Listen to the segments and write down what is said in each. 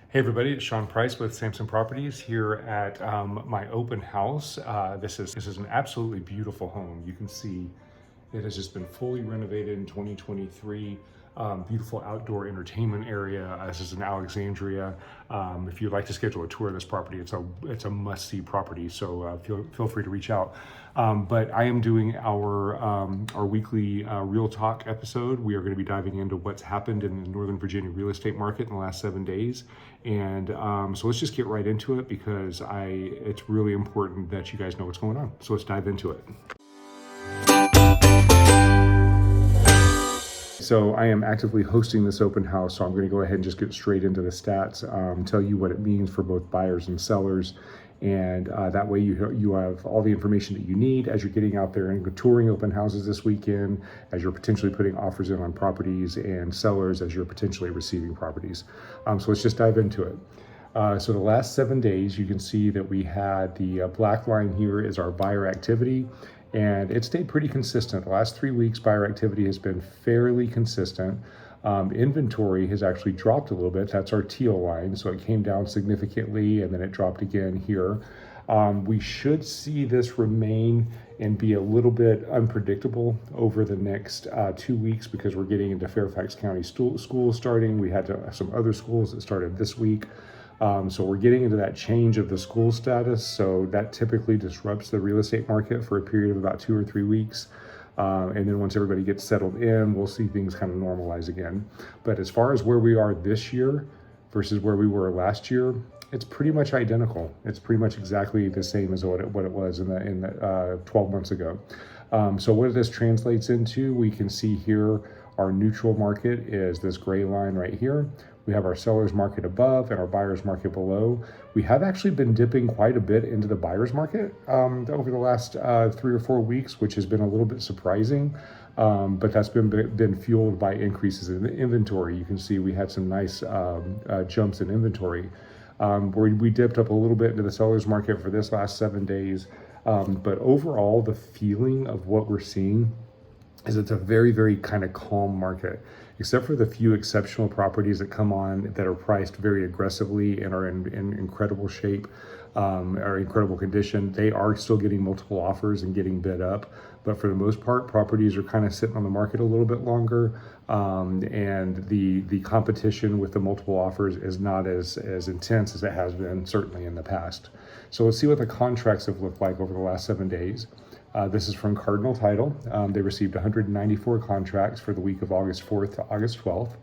Hey everybody, it's Sean Price with Samson Properties here at my open house. This is an absolutely beautiful home. You can see it has just been fully renovated in 2023. Beautiful outdoor entertainment area. This is in Alexandria. If you'd like to schedule a tour of this property, it's a must-see property. So feel free to reach out. But I am doing our weekly Real Talk episode. We are going to be diving into what's happened in the Northern Virginia real estate market in the last 7 days. And so let's just get right into it because it's really important that you guys know what's going on. So let's dive into it. So I am actively hosting this open house, so I'm going to go ahead and just get straight into the stats, tell you what it means for both buyers and sellers, and that way you have all the information that you need as you're getting out there and touring open houses this weekend, as you're potentially putting offers in on properties, and sellers as you're potentially receiving properties. So let's just dive into it. So the last 7 days, you can see that we had the black line here is our buyer activity, and it stayed pretty consistent. The last 3 weeks, buyer activity has been fairly consistent. Inventory has actually dropped a little bit. That's our teal line. So it came down significantly and then it dropped again here. We should see this remain and be a little bit unpredictable over the next 2 weeks because we're getting into Fairfax County schools starting. We had some other schools that started this week. So we're getting into that change of the school status. So that typically disrupts the real estate market for a period of about 2 or 3 weeks. And then once everybody gets settled in, we'll see things kind of normalize again. But as far as where we are this year versus where we were last year, it's pretty much identical. It's pretty much exactly the same as what it was in the 12 months ago. So what this translates into, we can see here our neutral market is this gray line right here. We have our seller's market above and our buyer's market below. We have actually been dipping quite a bit into the buyer's market over the last 3 or 4 weeks, which has been a little bit surprising. But that's been fueled by increases in the inventory. You can see we had some nice jumps in inventory. Where we dipped up a little bit into the seller's market for this last 7 days. But overall, the feeling of what we're seeing is it's a very, very kind of calm market, except for the few exceptional properties that come on that are priced very aggressively and are in incredible shape, or incredible condition. They are still getting multiple offers and getting bid up. But for the most part, properties are kind of sitting on the market a little bit longer. And the competition with the multiple offers is not as intense as it has been certainly in the past. So let's see what the contracts have looked like over the last 7 days. This is from Cardinal Title. They received 194 contracts for the week of August 4th to August 12th.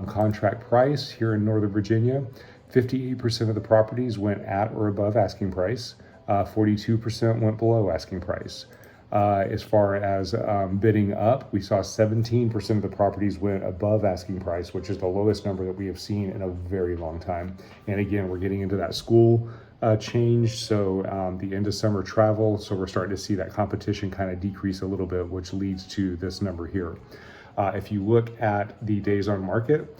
Contract price here in Northern Virginia, 58% of the properties went at or above asking price. 42% went below asking price. As far as bidding up, we saw 17% of the properties went above asking price, which is the lowest number that we have seen in a very long time. And again, we're getting into that school change, so the end of summer travel, so we're starting to see that competition kind of decrease a little bit, which leads to this number here. If you look at the days on market,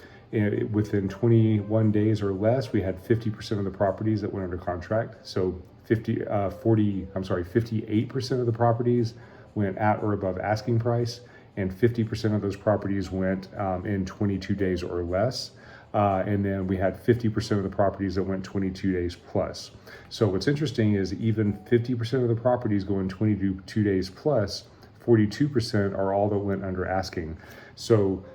within 21 days or less, we had 50% of the properties that went under contract. So 58% of the properties went at or above asking price, and 50% of those properties went in 22 days or less. And then we had 50% of the properties that went 22 days plus. So what's interesting is even 50% of the properties going 22 days plus, 42% are all that went under asking. So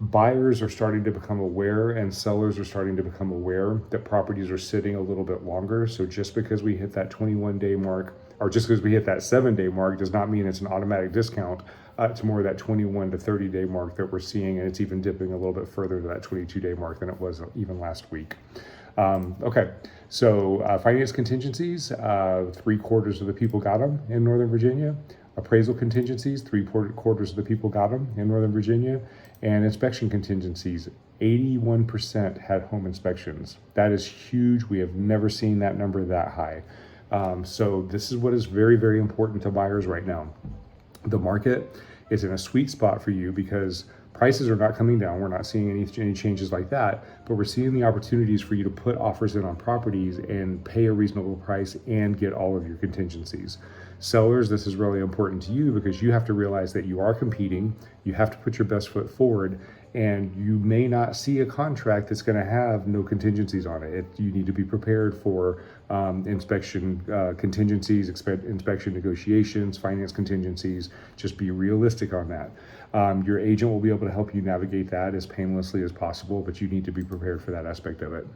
buyers are starting to become aware and sellers are starting to become aware that properties are sitting a little bit longer. So just because we hit that 21-day mark, or just because we hit that 7-day mark, does not mean it's an automatic discount. It's more that 21 to 30-day mark that we're seeing, and it's even dipping a little bit further to that 22-day mark than it was even last week. Okay, so finance contingencies, 3/4 of the people got them in Northern Virginia. Appraisal contingencies, 3/4 of the people got them in Northern Virginia. And inspection contingencies, 81% had home inspections. That is huge. We have never seen that number that high. So this is what is very, very important to buyers right now. The market is in a sweet spot for you because prices are not coming down. We're not seeing any changes like that, but we're seeing the opportunities for you to put offers in on properties and pay a reasonable price and get all of your contingencies. Sellers, this is really important to you because you have to realize that you are competing. You have to put your best foot forward, and you may not see a contract that's going to have no contingencies on it. You need to be prepared for inspection contingencies, inspection negotiations, finance contingencies. Just be realistic on that. Your agent will be able to help you navigate that as painlessly as possible, but you need to be prepared for that aspect of it.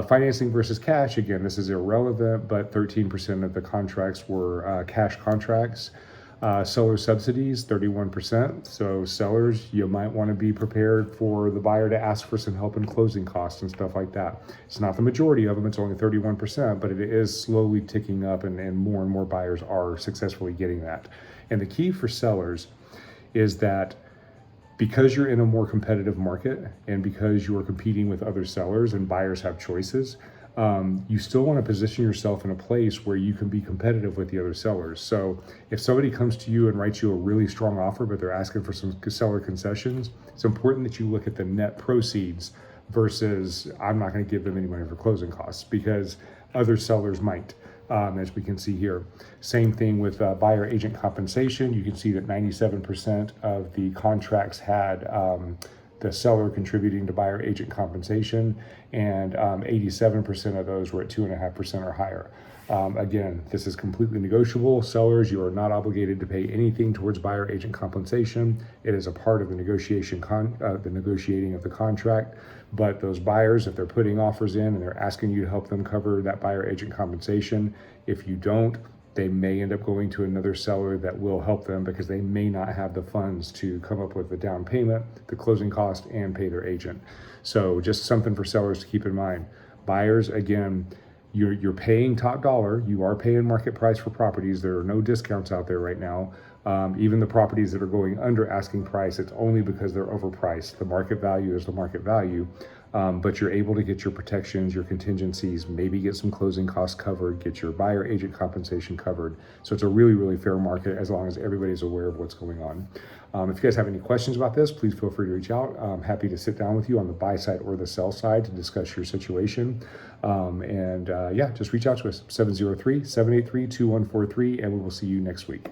Financing versus cash, again, this is irrelevant, but 13% of the contracts were cash contracts. Seller subsidies, 31%. So sellers, you might want to be prepared for the buyer to ask for some help in closing costs and stuff like that. It's not the majority of them, it's only 31%, but it is slowly ticking up, and more buyers are successfully getting that. And the key for sellers is that because you're in a more competitive market and because you are competing with other sellers and buyers have choices, you still want to position yourself in a place where you can be competitive with the other sellers. So if somebody comes to you and writes you a really strong offer, but they're asking for some seller concessions, it's important that you look at the net proceeds versus I'm not going to give them any money for closing costs, because other sellers might. As we can see here. Same thing with buyer agent compensation. You can see that 97% of the contracts had the seller contributing to buyer agent compensation, and 87% of those were at 2.5% or higher. Again, this is completely negotiable. Sellers, you are not obligated to pay anything towards buyer agent compensation. It is a part of the negotiating of the contract. But those buyers, if they're putting offers in and they're asking you to help them cover that buyer agent compensation, if you don't, they may end up going to another seller that will help them because they may not have the funds to come up with the down payment, the closing cost, and pay their agent. So just something for sellers to keep in mind. Buyers, again, you're paying top dollar. You are paying market price for properties. There are no discounts out there right now. Even the properties that are going under asking price, it's only because they're overpriced. The market value is the market value, but you're able to get your protections, your contingencies, maybe get some closing costs covered, get your buyer agent compensation covered. So it's a really, really fair market as long as everybody's aware of what's going on. If you guys have any questions about this, please feel free to reach out. I'm happy to sit down with you on the buy side or the sell side to discuss your situation. Yeah, just reach out to us, 703-783-2143, and we will see you next week.